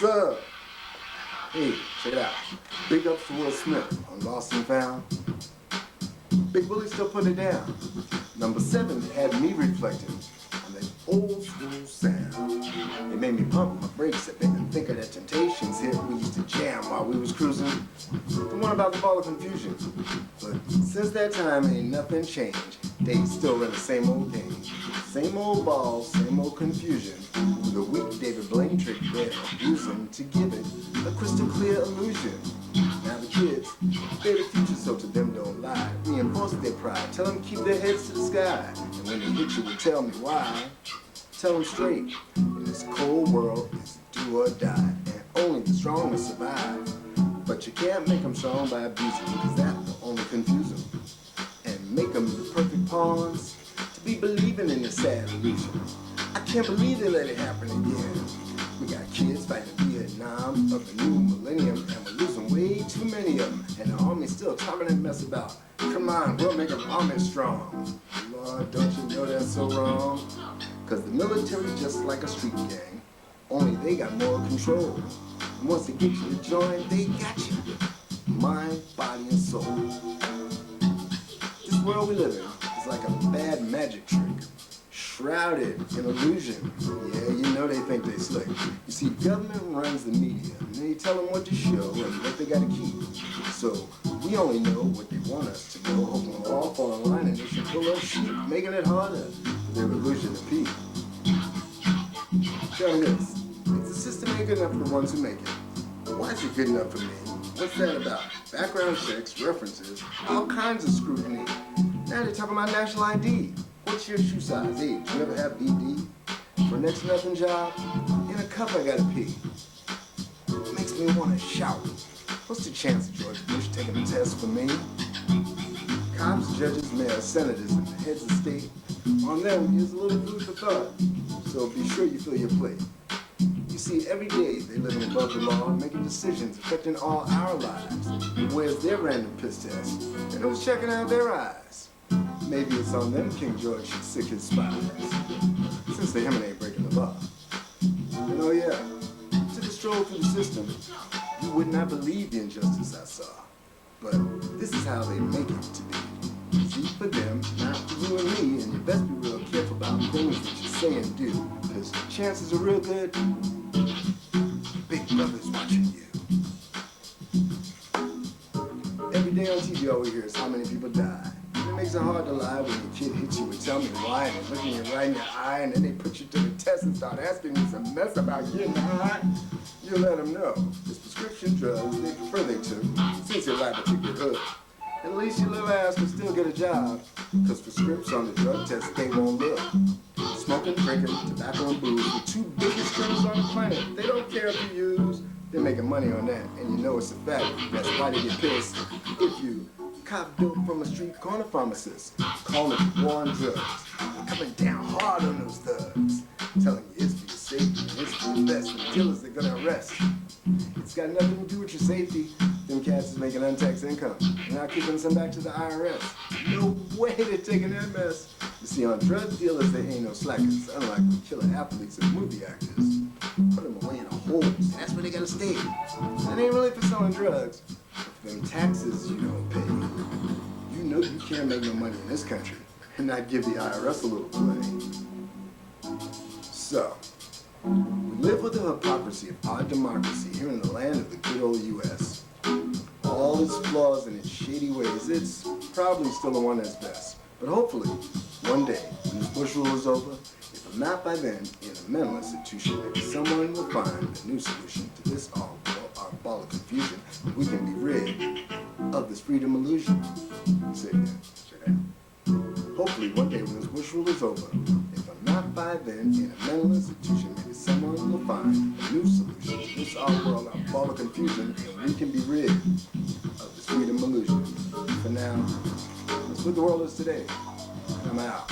What's up? Hey, check it out. Big ups to Will Smith on Lost and Found. Big Willie still put it down. Number 7 had me reflecting on that old school sound. It made me pump my brakes and make me think of that Temptations hit we used to jam while we was cruising. The one about the ball of confusion. But since that time, ain't nothing changed. They still run the same old game. Same old ball, same old confusion. With a weak David Blaine trick they're abusing to give it a crystal clear illusion. Now the kids, they're the future, so to them don't lie. Reinforce their pride, tell them keep their heads to the sky. And when they hit you, tell me why. Tell them straight, in this cold world, it's do or die. And only the strong will survive. But you can't make them strong by abusing, because that will only confuse them. And make them the perfect pawns to be believing in the sad illusion. I can't believe they let it happen again. We got kids fighting Vietnam of the new millennium, and we're losing way too many of them. And the army's still talking that mess about, come on, we'll make our army strong. Lord, don't you know that's so wrong? Because the military's just like a street gang, only they got more control. And once they get you to join, they got you. Mind, body, and soul. This world we live in is like a bad magic trick, shrouded in illusion. Yeah, you know they think they slick. You see, government runs the media, and they tell them what to show and what they gotta keep. So we only know what they want us to know, hoping we'll all fall in line and they should pull us sheep, making it harder for their illusion to peak. Tell me this, if the system ain't good enough for the ones who make it, why is it good enough for me? What's that about? Background checks, references, all kinds of scrutiny. Now they're talking about national ID. What's your shoe size? Age? You ever have BD? For a next to nothing job? In a cup I gotta pee. It makes me wanna shout. What's the chance of George Bush taking a test for me? Cops, judges, mayors, senators, and the heads of state, on them is a little food for thought. So be sure you fill your plate. You see, every day they living above the law, making decisions affecting all our lives. Where's their random piss test? And who's checking out their eyes? Maybe it's on them King George should sick his spies, since the him ain't breaking the law. And oh yeah, took a stroll through the system, you would not believe the injustice I saw. But this is how they make it to be. See, for them, not for you and me, and you best be real careful about things that you say and do, because chances are real good, Big Brother's watching you. Every day on TV all we hear is how many people die. It makes it hard to lie when your kid hits you and tell me why, and they're looking you right in the eye, and then they put you to the test and start asking you some mess about getting high. You let them know it's prescription drugs they prefer they took, since they're liable to get hooked. At least your little ass can still get a job, because for scripts on the drug test they won't look. Smoking, drinking, tobacco, and booze, the two biggest criminals on the planet. They don't care if you use, they're making money on that, and you know it's a fact. That's why they get pissed if you cop dope from a street corner pharmacist, calling it war on drugs, coming down hard on those thugs, telling you it's for your safety and it's for your best, and the killers they're gonna arrest. It's got nothing to do with your safety. Them cats is making untaxed income, and not keeping some back to the IRS. No way they're taking that mess. You see, on drug dealers there ain't no slackers, unlike with killer athletes and movie actors. Put them away in a hole, and that's where they gotta stay. It ain't really for selling drugs. Them taxes you don't pay, you know you can't make no money in this country and not give the IRS a little play. So, we live with the hypocrisy of our democracy here in the land of the good old U.S. All its flaws and its shady ways, it's probably still the one that's best. But hopefully, one day, when this Bush rule is over, if not by then, in a mental institution, maybe someone will find a new solution to this our ball of confusion, and we can be rid of this freedom illusion. Say it again. Check it out. Hopefully, one day when this Bush rule is over, if I'm not by then in a mental institution, maybe someone will find a new solution to this our world, our ball of confusion, and we can be rid of this freedom illusion. For now, that's what the world is today. And I'm out.